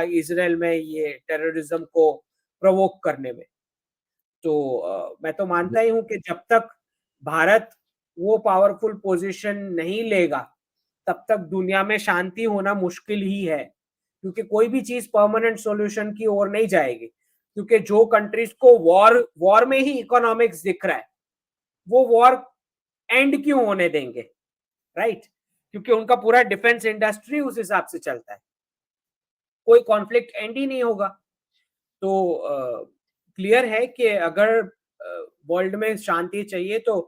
Israel में ये terrorism को प्रोवोक करने में। तो मैं तो मानता ही हूँ कि जब तक भारत वो पावरफुल पोजीशन नहीं लेगा, तब तक दुनिया में शांति होना मुश्किल ही है, क्योंकि कोई भी चीज परमानेंट सॉल्यूशन की ओर नहीं जाएगी। क्योंकि जो कंट्रीज को वॉर में ही इकोनॉमिक्स दिख रहा है, वो वॉर एंड क्यों होने देंगे, राइट? क्योंकि उनका पूरा डिफेंस इंडस्ट्री उस हिसाब से चलता है, कोई कॉन्फ्लिक्ट एंड ही नहीं होगा। तो क्लियर है कि अगर वर्ल्ड में शांति चाहिए तो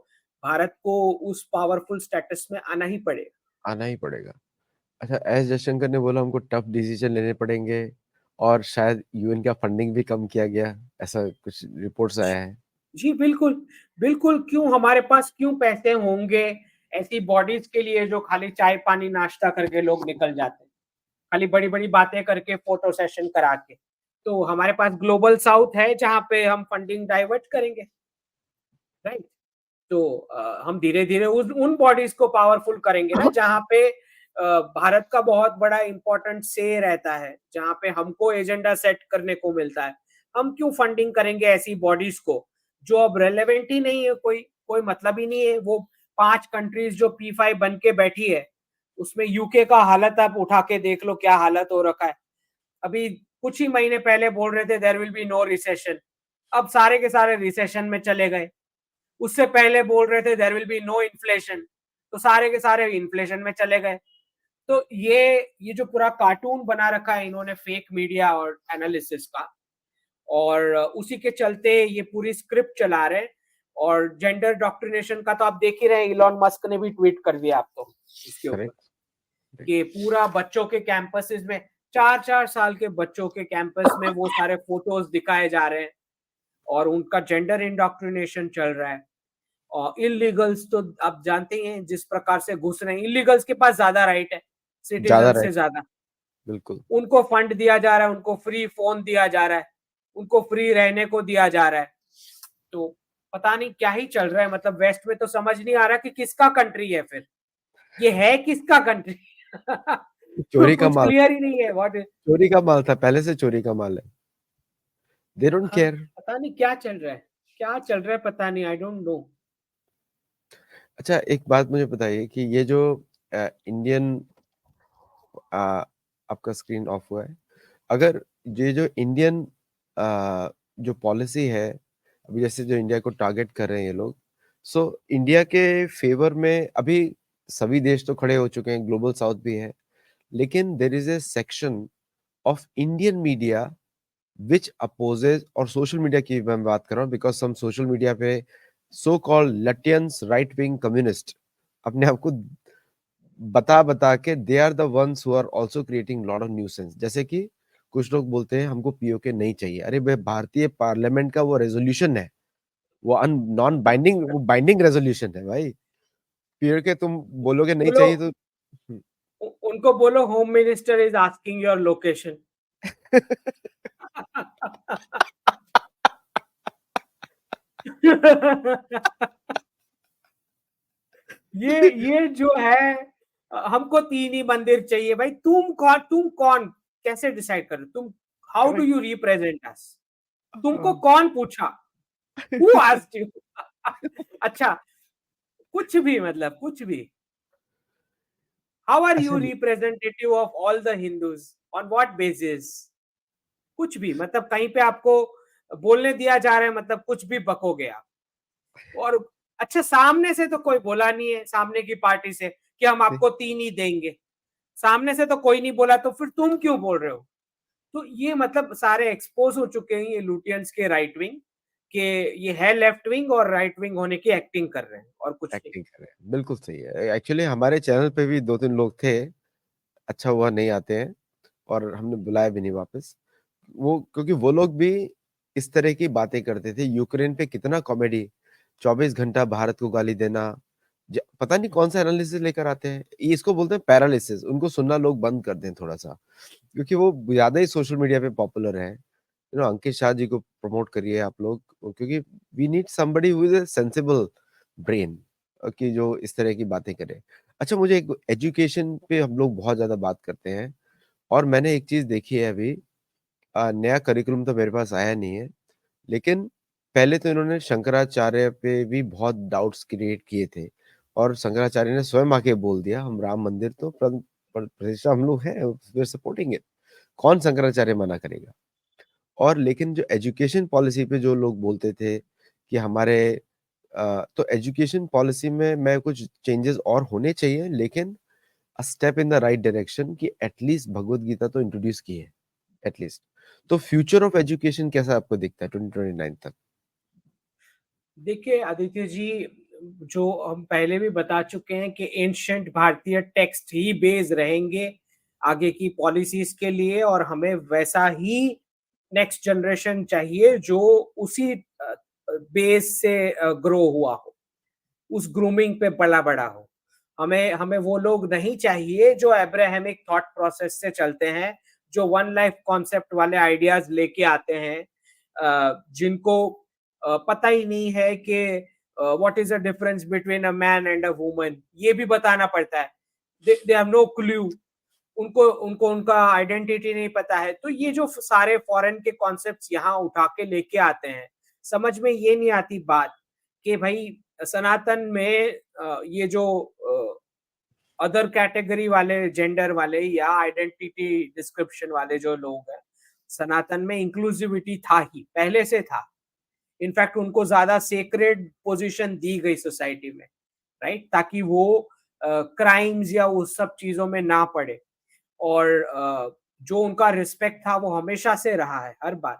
भारत को उस पावरफुल स्टेटस में आना ही पड़ेगा। आना ही पड़ेगा। अच्छा, एस जयशंकर ने बोला हमको टफ डिसीजन लेने पड़ेंगे, और शायद यूएन का फंडिंग भी कम किया गया, ऐसा कुछ रिपोर्ट्स आया है। जी बिल्कुल, बिल्कुल। क्यों हमारे पास क्यों पैसे होंगे ऐसी बॉडीज के लिए जो खाली चाय पानी नाश्ता करके लोग निकल जाते हैं, खाली बड़ी बड़ी बातें करके फोटो सेशन करा के? तो हमारे पास ग्लोबल साउथ है जहां पे हम फंडिंग डाइवर्ट करेंगे, राइट? तो हम धीरे धीरे उन बॉडीज को पावरफुल करेंगे ना, जहां पे भारत का बहुत बड़ा इंपॉर्टेंट से रहता है, जहां पे हमको एजेंडा सेट करने को मिलता है। हम क्यों फंडिंग करेंगे ऐसी बॉडीज को जो अब रेलेवेंट ही नहीं है, कोई कोई मतलब ही नहीं है। वो 5 कंट्रीज जो P5 बन के बैठी है, उसमें यूके का हालत आप उठा के देख लो, क्या हालत हो रखा है। अभी कुछ ही महीने पहले बोल रहे थे there will be no recession, अब सारे के सारे रिसेशन में चले गए। उससे पहले बोल रहे थे there will be no inflation, तो सारे के सारे इन्फ्लेशन में चले गए। तो ये जो पूरा कार्टून बना रखा है इन्होंने फेक मीडिया और एनालिसिस का, और उसी के चलते ये पूरी स्क्रिप्ट चला रहे हैं। और जेंडर डॉक्ट्रिनेशन का तो आप देख ही रहे हैं, इलॉन मस्क ने भी ट्वीट कर दिया आप तो इसके ऊपर, करेक्ट। कि पूरा बच्चों के कैंपसेस में, 4-4 साल के बच्चों के कैंपस में वो सारे फोटोज दिखाए जा रहे हैं और उनका जेंडर इंडॉक्ट्रिनेशन चल रहा है। और इलीगल्स तो आप जानते ही हैं जिस प्रकार से घुस रहे हैं, इलीगल्स के पास ज्यादा राइट है ज्यादा सिटीजन रहे। से ज्यादा। बिल्कुल। उनको फंड दिया जा रहा है, उनको फ्री फोन दिया जा रहा है, उनको फ्री रहने को दिया जा रहा है। तो पता नहीं क्या ही चल रहा है, मतलब वेस्ट में तो समझ नहीं आ रहा कि किसका कंट्री है फिर, ये है किसका कंट्री? चोरी का कुछ माल, क्लियर ही नहीं है व्हाट। चोरी का माल था, पहले से चोरी का माल है। दे डोंट हाँ, केयर। पता नहीं क्या चल रहा है, क्या चल रहा है पता नहीं, आई डोंट नो। अच्छा, एक बात मुझे बताइए कि ये जो इंडियन, आपका स्क्रीन ऑफ हुआ है, अगर ये जो इंडियन जो पॉलिसी है अभी, जैसे जो इंडिया को टारगेट कर रहे हैं ये लोग, सो इंडिया के फेवर में अभी सभी देश तो खड़े हो चुके हैं, ग्लोबल साउथ भी है, लेकिन there is A section of Indian media which opposes, और सोशल मीडिया की मैं बात कर रहा हूँ, बिकॉज हम सोशल मीडिया पे so called Lutyens right wing communist अपने आप को बता बता के they are the ones who are also creating lot of nuisance. जैसे कि कुछ लोग बोलते हैं हमको पीओके नहीं चाहिए, अरे भाई भारतीय पार्लियामेंट का वो रेजोल्यूशन है, वो नॉन बाइंडिंग, वो बाइंडिंग रेजोल्यूशन है भाई। पीओके तुम बोलोगे नहीं बोलो, चाहिए तो उनको बोलो home minister is asking your location. ये जो है, हमको 3 ही मंदिर चाहिए भाई। तुम कौन कैसे डिसाइड कर रहे हो तुम? How do correct. You represent us? तुमको कौन पूछा? Who asked you? अच्छा, कुछ भी, मतलब कुछ भी। हाउ आर अच्छा, you representative of all the Hindus? On what basis? कुछ भी, मतलब कहीं पे आपको बोलने दिया जा रहा है, मतलब कुछ भी बकोगे आप। और अच्छा, सामने से तो कोई बोला नहीं है, सामने की पार्टी से, कि हम आपको 3 ही देंगे। सामने से तो कोई नहीं बोला, तो फिर तुम क्यों बोल रहे हो? तो ये मतलब सारे एक्सपोज हो चुके हैं ये लुटियंस के राइट विंग, के ये है लेफ्ट विंग और राइट विंग होने की एक्टिंग कर रहे हैं और कुछ नहीं। एक्टिंग कर रहे हैं, बिल्कुल सही है। एक्चुअली हमारे चैनल पे भी 2-3 लोग थे, अच्छा हुआ नहीं आते हैं, और हमने बुलाया भी नहीं वापस वो, क्योंकि वो लोग भी इस तरह की बातें करते थे। यूक्रेन पे कितना कॉमेडी, 24 घंटा भारत को गाली देना, पता नहीं कौन सा एनालिसिस लेकर आते हैं, ये इसको बोलते हैं पैरालिसिस। उनको सुनना लोग बंद कर दें थोड़ा सा, क्योंकि वो ज्यादा ही सोशल मीडिया पे पॉपुलर है। अंकित शाह जी को प्रमोट करिए आप लोग, क्योंकि we need somebody who is a sensible brain, कि जो इस तरह की बातें करे। अच्छा, मुझे एक एजुकेशन पे हम लोग बहुत ज्यादा बात करते हैं, और मैंने एक चीज़ देखी है अभी, नया करिकुलम तो मेरे पास आया नहीं है, लेकिन पहले तो इन्होंने शंकराचार्य पे भी बहुत डाउट्स क्रिएट किए थे और शंकराचार्य ने स्वयं आके बोल दिया, हम राम मंदिर तो प्रतिष्ठा हम लोग हैं, वी आर सपोर्टिंग इट। कौन शंकराचार्य मना करेगा? और लेकिन जो एजुकेशन पॉलिसी पे जो लोग बोलते थे कि हमारे तो एजुकेशन पॉलिसी में मैं कुछ चेंजेस और होने चाहिए, लेकिन a step in the right direction कि एटलीस्ट भगवत गीता तो इंट्रोड्यूस की है, एटलीस्ट। तो फ्यूचर ऑफ एजुकेशन कैसा आपको दिखता है 2029 तक? देखिए आदित्य जी, जो हम पहले भी बता चुके हैं कि एंशंट भारतीय टेक्स्ट ही बेस रहेंगे आगे की पॉलिसीज के लिए, और हमें वैसा ही नेक्स्ट जनरेशन चाहिए जो उसी बेस से ग्रो हुआ हो, उस ग्रूमिंग पे पला बड़ा हो। हमें हमें वो लोग नहीं चाहिए जो अब्राहमिक थॉट प्रोसेस से चलते हैं, जो वन लाइफ कॉन्सेप्ट वाले आइडियाज लेके आते हैं, जिनको पता ही नहीं है कि what is the difference between a man and a woman, ये भी बताना पड़ता है। दे हैव नो क्लू, उनको उनको उनका आइडेंटिटी नहीं पता है। तो ये जो सारे फॉरेन के कॉन्सेप्ट्स यहाँ उठा के लेके आते हैं, समझ में ये नहीं आती बात कि भाई सनातन में ये जो अदर कैटेगरी वाले, जेंडर वाले या आइडेंटिटी डिस्क्रिप्शन वाले जो लोग हैं, सनातन में इंक्लूसिविटी था ही, पहले से था। इनफैक्ट उनको ज्यादा सेक्रेड पोजीशन दी गई सोसाइटी में, राइट, ताकि वो क्राइम्स या उस सब चीजों में ना पड़े। और जो उनका रिस्पेक्ट था वो हमेशा से रहा है हर बार।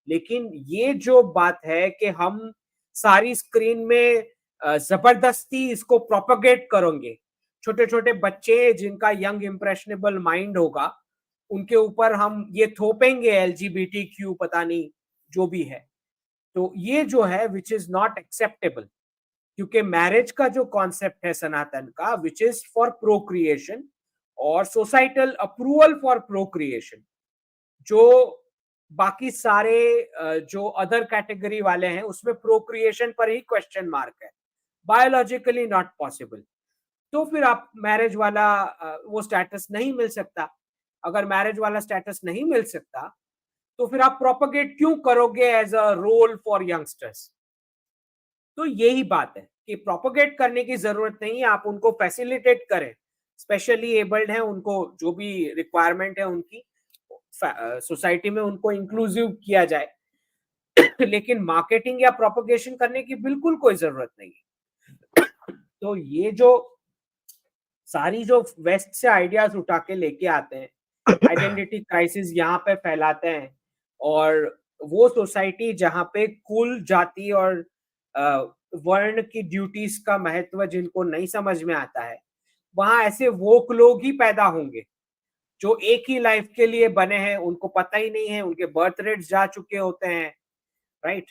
लेकिन ये जो बात है कि हम सारी स्क्रीन में जबरदस्ती इसको प्रोपेगेट करेंगे, छोटे छोटे बच्चे जिनका यंग इंप्रेशनेबल माइंड होगा, उनके ऊपर हम ये थोपेंगे एलजीबीटी क्यू पता नहीं जो भी है। तो ये जो है विच इज नॉट एक्सेप्टेबल, क्योंकि मैरिज का जो कॉन्सेप्ट है सनातन का, विच इज फॉर प्रोक्रिएशन और सोसाइटल अप्रूवल फॉर प्रोक्रिएशन, जो बाकी सारे जो अदर कैटेगरी वाले हैं उसमें प्रोक्रिएशन पर ही क्वेश्चन मार्क है, बायोलॉजिकली नॉट पॉसिबल। तो फिर आप मैरिज वाला वो स्टेटस नहीं मिल सकता। अगर मैरिज वाला स्टेटस नहीं मिल सकता तो फिर आप प्रोपगेट क्यों करोगे as a role for youngsters? तो यही बात है कि प्रोपगेट करने की जरूरत नहीं है, आप उनको फैसिलिटेट करें, स्पेशली एबल्ड है उनको जो भी रिक्वायरमेंट है उनकी सोसाइटी में उनको इंक्लूसिव किया जाए। लेकिन मार्केटिंग या प्रोपगेशन करने की बिल्कुल कोई जरूरत नहीं है। तो ये जो सारी जो वेस्ट से आइडियाज उठा के लेके आते हैं, आइडेंटिटी क्राइसिस यहाँ पे फैलाते हैं, और वो सोसाइटी जहाँ पे कुल, जाति और वर्ण की ड्यूटीज का महत्व जिनको नहीं समझ में आता है, वहां ऐसे वोक लोग ही पैदा होंगे जो एक ही लाइफ के लिए बने हैं, उनको पता ही नहीं है, उनके बर्थ रेट्स जा चुके होते हैं, राइट।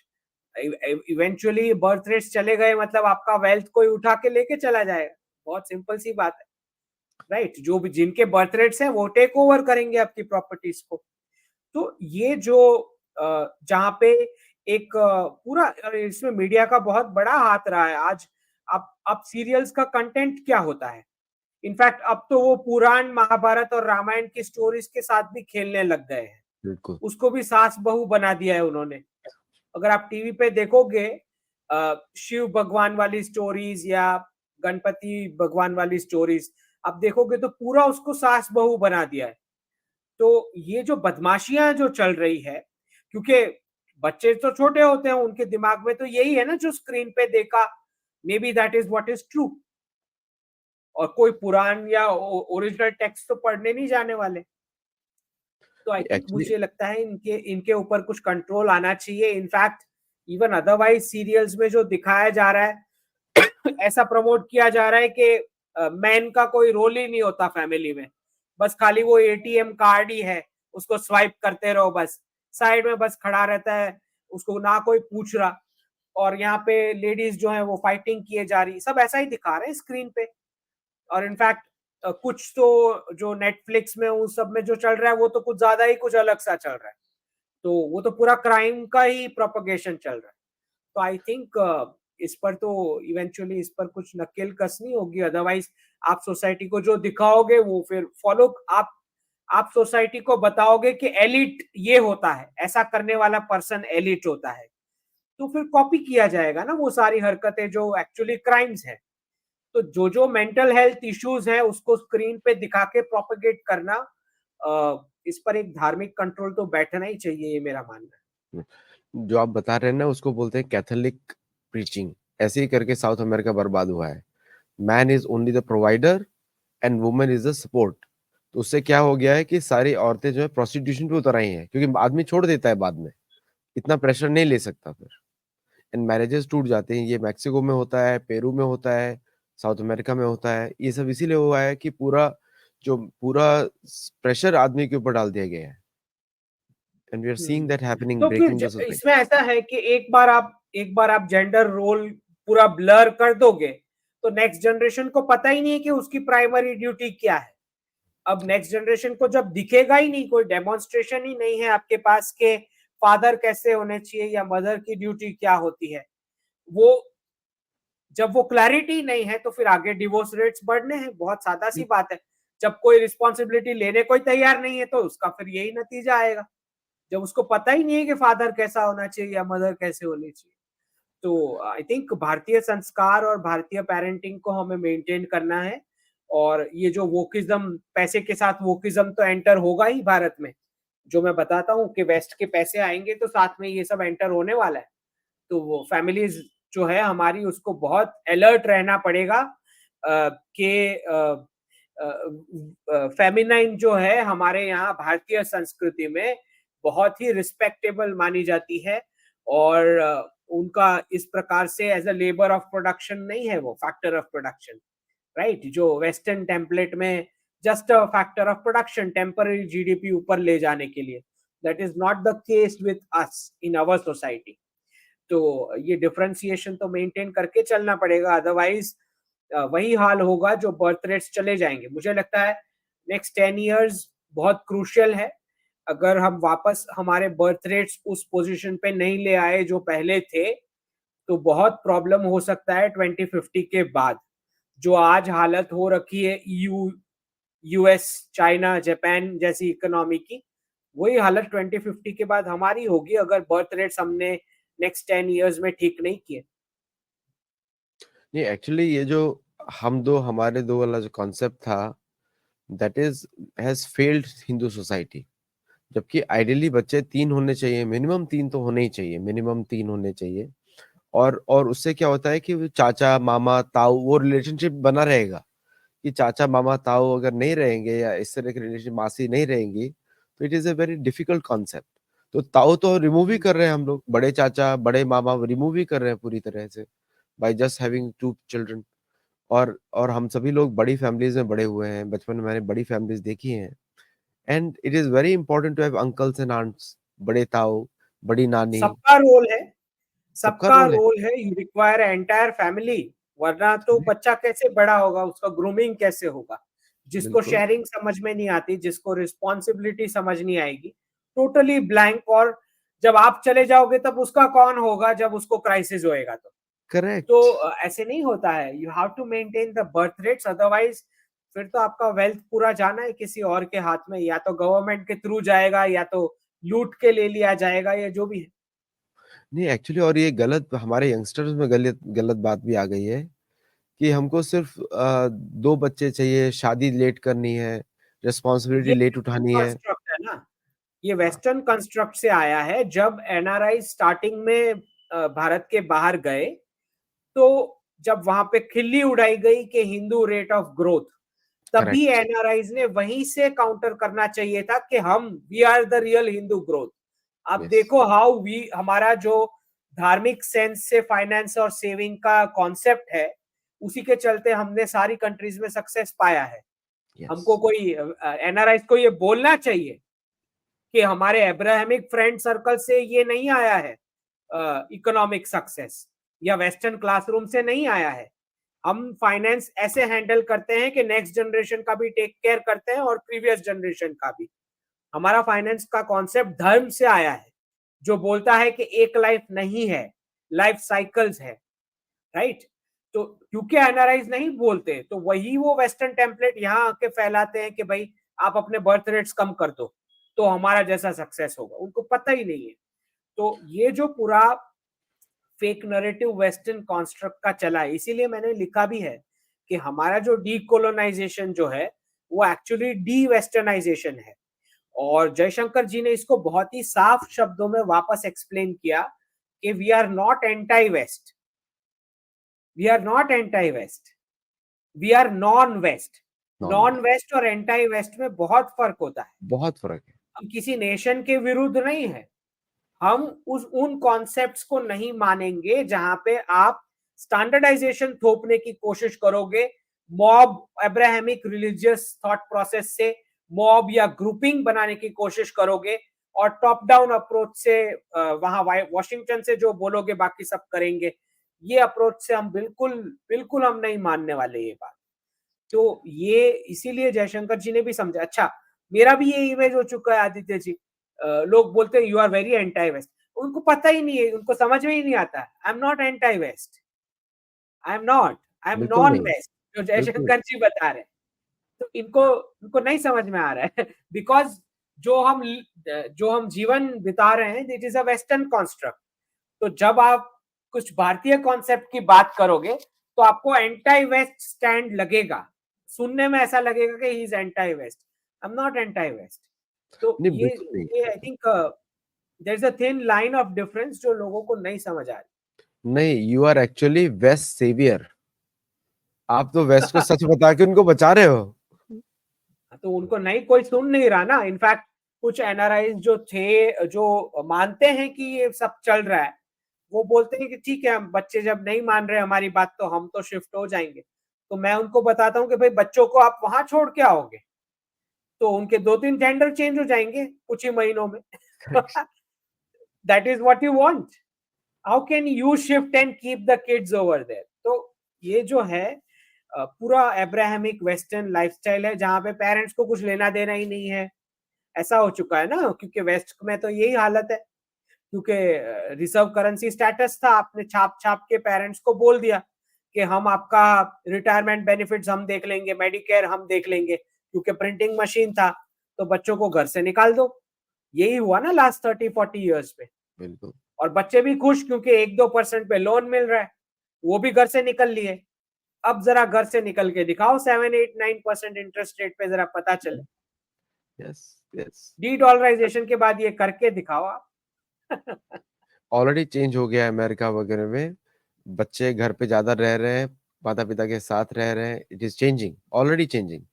इवेंचुअली बर्थ रेट्स चले गए मतलब आपका वेल्थ कोई उठा के लेके चला जाएगा, बहुत सिंपल सी बात है, राइट। जो भी जिनके बर्थ रेट्स हैं वो टेक ओवर करेंगे आपकी प्रॉपर्टीज को। तो ये जो जहाँ पे एक पूरा इसमें मीडिया का बहुत बड़ा हाथ रहा है आज। अब सीरियल्स का कंटेंट क्या होता है, इनफैक्ट अब तो वो पुराण महाभारत और रामायण की स्टोरीज के साथ भी खेलने लग गए हैं, बिल्कुल। उसको भी सास बहू बना दिया है उन्होंने। अगर आप टीवी पे देखोगे शिव भगवान वाली स्टोरीज या गणपति भगवान वाली स्टोरीज आप देखोगे तो पूरा उसको सास बहू बना दिया है। तो ये जो बदमाशियां जो चल रही है, क्योंकि बच्चे तो छोटे होते हैं, उनके दिमाग में तो यही है ना जो स्क्रीन पे देखा, may be that is what is true, और कोई पुराण या ओरिजिनल टेक्स्ट तो पढ़ने नहीं जाने वाले। तो आई थिंक एक्चुअली मुझे लगता है इनके इनके ऊपर कुछ कंट्रोल आना चाहिए। इनफैक्ट इवन अदरवाइज सीरियल्स में जो दिखाया जा रहा है ऐसा प्रमोट किया जा रहा है कि मैन का कोई रोल ही नहीं होता फैमिली में, बस खाली वो एटीएम कार्ड ही है, उसको स्वाइप करते रहो, बस साइड में बस खड़ा रहता है, उसको ना कोई पूछ रहा। और यहाँ पे लेडीज जो है वो फाइटिंग किए जा रही, सब ऐसा ही दिखा रहे हैं स्क्रीन पे। और इनफैक्ट कुछ तो जो नेटफ्लिक्स में उस सब में जो चल रहा है वो तो कुछ ज्यादा ही कुछ अलग सा चल रहा है, तो वो तो पूरा क्राइम का ही प्रोपगेशन चल रहा है। तो आई थिंक इस पर तो इवेंचुअली इस पर कुछ नकेल कसनी होगी, अदरवाइज आप सोसाइटी को जो दिखाओगे वो फिर फॉलो, आप सोसाइटी को बताओगे कि एलिट ये होता है, ऐसा करने वाला पर्सन एलिट होता है, तो फिर कॉपी किया जाएगा ना वो सारी हरकतें जो एक्चुअली क्राइम्स है। तो जो मेंटल हेल्थ इश्यूज है उसको स्क्रीन पे दिखा के प्रोपेगेट करना, इस पर एक धार्मिक कंट्रोल तो बैठना ही चाहिए, ये मेरा मानना है। जो आप बता रहे हैं ना उसको बोलते हैं कैथोलिक प्रीचिंग। ऐसे ही करके साउथ अमेरिका बर्बाद हुआ है। Man is only the provider and women is the support. तो उससे क्या हो गया है कि सारी औरतें जो है प्रोस्टिट्यूशन पे उतर आई हैं, क्योंकि आदमी छोड़ देता है बाद में, इतना प्रेशर नहीं ले सकता फिर, एंड मैरिजेस टूट जाते हैं। ये मैक्सिको में होता है, पेरू में होता है, साउथ अमेरिका में होता है। ये सब इसीलिए हुआ है कि पूरा प्रेशर आदमी के ऊपर डाल दिया गया है, and we are seeing that happening, तो फिर ब्रेकिंग द सोसाइटी। इसमें ऐसा है कि एक बार आप जेंडर रोल पूरा ब्लर कर दोगे तो नेक्स्ट जनरेशन को पता ही नहीं है कि उसकी प्राइमरी ड्यूटी क्या है। अब नेक्स्ट जनरेशन को जब दिखेगा ही नहीं, कोई डेमोन्स्ट्रेशन ही नहीं है आपके पास के फादर कैसे होने चाहिए या मदर की ड्यूटी क्या होती है, वो जब वो क्लैरिटी नहीं है तो फिर आगे डिवोर्स रेट्स बढ़ने हैं। बहुत सादा सी बात है। जब कोई रिस्पॉन्सिबिलिटी लेने को ही तैयार नहीं है तो उसका फिर यही नतीजा आएगा। जब उसको पता ही नहीं है कि फादर कैसा होना चाहिए या मदर कैसे होनी चाहिए। तो आई थिंक भारतीय संस्कार और भारतीय पेरेंटिंग को हमें मेंटेन करना है। और ये जो वोकिज्म, पैसे के साथ वोकिज्म तो एंटर होगा ही भारत में। जो मैं बताता हूँ कि वेस्ट के पैसे आएंगे तो साथ में ये सब एंटर होने वाला है। तो वो फैमिलीज जो है हमारी, उसको बहुत अलर्ट रहना पड़ेगा कि फेमिनाइन जो है हमारे यहाँ भारतीय संस्कृति में बहुत ही रिस्पेक्टेबल मानी जाती है। और उनका इस प्रकार से as a labour of production नहीं है, वो फैक्टर ऑफ प्रोडक्शन, राइट। जो वेस्टर्न टेम्पलेट में just a factor of production, temporary GDP ऊपर ले जाने के लिए, that is not the case with us in our society. तो ये डिफरेंशिएशन तो मेंटेन करके चलना पड़ेगा, अदरवाइज वही हाल होगा, जो बर्थ रेट्स चले जाएंगे। मुझे लगता है नेक्स्ट 10 इयर्स बहुत क्रूशियल है। अगर हम वापस हमारे बर्थ रेट्स उस पोजीशन पे नहीं ले आए जो पहले थे, तो बहुत प्रॉब्लम हो सकता है 2050 के बाद। जो आज हालत हो रखी है ईयू, यूएस, चाइना, जापान जैसी इकोनॉमी की, वही हालत 2050 के बाद हमारी होगी अगर बर्थ रेट्स हमने नेक्स्ट 10 इयर्स में ठीक नहीं किए। नहीं, एक्चुअली ये जो हम दो हमारे दो वाला जो कॉन्सेप्ट था, that is has failed Hindu society. जबकि आइडियली बच्चे 3 होने चाहिए, मिनिमम 3 तो होने ही चाहिए, मिनिमम 3 होने चाहिए। और उससे क्या होता है कि वो चाचा मामा ताऊ वो रिलेशनशिप बना रहेगा। कि चाचा मामा ताऊ अगर नहीं रहेंगे या इस तरह के रिलेशन, मासी नहीं रहेंगी, तो it is a very difficult concept. तो ताऊ तो रिमूव ही कर रहे हैं हम लोग, बड़े चाचा बड़े मामा रिमूव ही कर रहे हैं पूरी तरह से, बाय जस्ट हैविंग 2 चिल्ड्रन। और हम सभी लोग बड़ी फैमिलीज में बड़े हुए हैं, बचपन में मैंने बड़ी फैमिलीज देखी हैं। And it is very important to have uncles and aunts, बड़े ताऊ, बड़ी नानी। सबका रोल है, सबका सबका रोल है। रोल है। यू रिक्वायर एंटायर फैमिली, वरना तो बच्चा कैसे बड़ा होगा, उसका ग्रूमिंग कैसे होगा। जिसको बिल्कुल। शेयरिंग समझ में नहीं आती, जिसको रिस्पॉन्सिबिलिटी समझ नहीं आएगी, टोटली ब्लैंक। और जब आप चले जाओगे तब उसका कौन होगा, जब उसको क्राइसिस होएगा तो करेक्ट। ऐसे नहीं होता है। You have to maintain the birth rates, otherwise फिर तो आपका वेल्थ पूरा जाना है किसी और के हाथ में, या तो गवर्नमेंट के थ्रू जाएगा या तो लूट के ले लिया जाएगा, या जो भी है। नहीं एक्चुअली, और ये गलत हमारे यंगस्टर्स में गलत गलत बात भी आ गई है कि हमको सिर्फ 2 बच्चे चाहिए, शादी लेट करनी है, रिस्पॉन्सिबिलिटी ये लेट उठानी है। कंस्ट्रक्ट है ना, ये हाँ, वेस्टर्न कंस्ट्रक्ट से आया है। जब एनआरआई स्टार्टिंग में भारत के बाहर गए, तो जब वहां पे खिल्ली उड़ाई गई कि हिंदू रेट ऑफ ग्रोथ, तभी करेक्ट। एनआरआईज ने वहीं से काउंटर करना चाहिए था कि हम we are the real Hindu growth. आप यस। देखो हाउ वी, हमारा जो धार्मिक सेंस से फाइनेंस और सेविंग का कॉन्सेप्ट है, उसी के चलते हमने सारी कंट्रीज में सक्सेस पाया है। यस। हमको कोई एनआरआईज को ये बोलना चाहिए कि हमारे अब्राहमिक फ्रेंड सर्कल से ये नहीं आया है इकोनॉमिक सक्सेस, या वेस्टर्न क्लासरूम से नहीं आया है। हम फाइनेंस ऐसे हैंडल करते हैं कि नेक्स्ट जनरेशन का भी टेक केयर करते हैं और प्रीवियस जनरेशन का भी। हमारा फाइनेंस का कॉन्सेप्ट धर्म से आया है, जो बोलता है कि एक लाइफ नहीं है, लाइफ साइकिल्स है, राइट। तो क्योंकि एनआरआईज नहीं बोलते, तो वही वो वेस्टर्न टेम्पलेट यहाँ आके फैलाते हैं कि भाई आप अपने बर्थ रेट्स कम कर दो तो हमारा जैसा सक्सेस होगा, उनको पता ही नहीं है। तो ये जो पूरा फेक नरेटिव वेस्टर्न कॉन्स्ट्रक्ट का चला है, इसीलिए मैंने लिखा भी है कि हमारा जो डीकोलोनाइजेशन जो है वो एक्चुअली डी वेस्टर्नाइजेशन है। और जयशंकर जी ने इसको बहुत ही साफ शब्दों में वापस एक्सप्लेन किया कि we are not anti west, we are not anti west, we are non west. Non non west और एंटाई वेस्ट में बहुत फर्क होता है। बहुत फर्क है। हम किसी नेशन के विरुद्ध नहीं है, हम उन कॉन्सेप्ट्स को नहीं मानेंगे जहां पे आप स्टैंडर्डाइजेशन थोपने की कोशिश करोगे, mob Abrahamic religious thought process से मॉब या ग्रुपिंग बनाने की कोशिश करोगे और टॉप डाउन अप्रोच से वहां वॉशिंगटन से जो बोलोगे बाकी सब करेंगे, ये अप्रोच से हम बिल्कुल बिल्कुल हम नहीं मानने वाले ये बात। तो ये इसीलिए जयशंकर जी ने भी समझा। अच्छा, मेरा भी ये इमेज हो चुका है आदित्य जी, लोग बोलते हैं you are very anti west, उनको पता ही नहीं है, उनको समझ में ही नहीं आता। I am not anti west, I am not, I am बिल्कुल नॉन नहीं, वेस्ट, जो बिल्कुल जयशंकर जी बता रहे हैं। तो इनको इनको नहीं समझ में आ रहा है बिकॉज जो हम जीवन बिता रहे हैं it is a western construct. तो जब आप कुछ भारतीय कॉन्सेप्ट की बात करोगे तो आपको एंटाई वेस्ट स्टैंड लगेगा, सुनने में ऐसा लगेगा कि he is anti west. I am not anti west. तो नहीं, बिल्कुल नहीं। ये I think there is a thin line of difference जो लोगों को नहीं समझ आ नहीं, you are actually west saviour. आप तो वेस्ट को रही। सच बता के उनको बचा रहे हो। तो उनको नहीं, कोई सुन नहीं रहा ना। इनफैक्ट कुछ एनआरआई जो थे, जो मानते हैं कि ये सब चल रहा है, वो बोलते हैं कि ठीक है, हम बच्चे जब नहीं मान रहे हमारी बात तो हम तो शिफ्ट हो जाएंगे। तो मैं उनको बताता हूँ कि भाई बच्चों को आप वहां छोड़ के आओगे तो उनके 2-3 जेंडर चेंज हो जाएंगे कुछ ही महीनों में। That is what you want. How can you shift and keep the kids over there? तो ये जो है पूरा अब्राहमिक वेस्टर्न लाइफस्टाइल है जहां पे पेरेंट्स को कुछ लेना देना ही नहीं है। ऐसा हो चुका है ना, क्योंकि वेस्ट में तो यही हालत है। क्योंकि रिजर्व करेंसी स्टेटस था, आपने छाप छाप के पेरेंट्स को बोल दिया कि हम आपका रिटायरमेंट बेनिफिट्स हम देख लेंगे, मेडिकेयर हम देख लेंगे, क्योंकि प्रिंटिंग मशीन था तो बच्चों को घर से निकाल दो। यही हुआ ना लास्ट 30-40 ईयर्स में। बिल्कुल। और बच्चे भी खुश क्योंकि 1-2% पे लोन मिल रहा है, वो भी घर से निकल लिए। अब जरा घर से निकल के दिखाओ 7-8-9% इंटरेस्ट रेट पे, जरा पता चले। Yes, yes. डी डॉलराइजेशन के बाद ये करके दिखाओ आप। ऑलरेडी चेंज हो गया है अमेरिका वगैरह में। बच्चे घर पे ज्यादा रह रहे हैं, माता पिता के साथ रह रहे हैं। It is changing, already changing.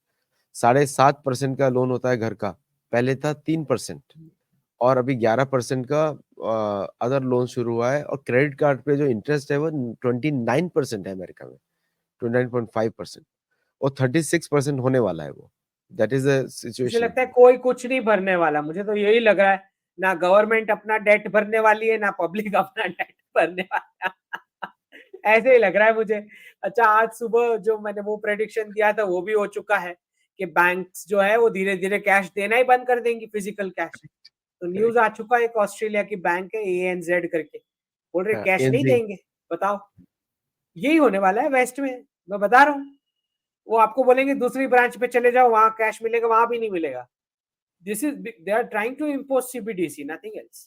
7.5% का लोन होता है घर का, पहले था 3%। और अभी 11% का अदर लोन शुरू हुआ है। और क्रेडिट कार्ड पे जो इंटरेस्ट है वो 29% है अमेरिका में, 29.5%। और 36% होने वाला है वो। दैट इज अ मुझे सिचुएशन। लगता है कोई कुछ नहीं भरने वाला, मुझे तो यही लग रहा है। ना गवर्नमेंट अपना डेट भरने वाली है, ना पब्लिक अपना डेट भरने वाला है। ऐसे ही लग रहा है मुझे। अच्छा, आज सुबह जो मैंने वो प्रेडिक्शन दिया था वो भी हो चुका है कि बैंक्स जो है वो धीरे धीरे कैश देना ही बंद कर देंगी, फिजिकल कैश। तो न्यूज आ चुका है, एक ऑस्ट्रेलिया की बैंक है ANZ करके, बोल रहे कैश नहीं एनजी। देंगे। बताओ, यही होने वाला है वेस्ट में, मैं बता रहा हूँ। वो आपको बोलेंगे दूसरी ब्रांच पे चले जाओ, वहां कैश मिलेगा, वहां भी नहीं मिलेगा। This is they are trying to impose CBDC, nothing else.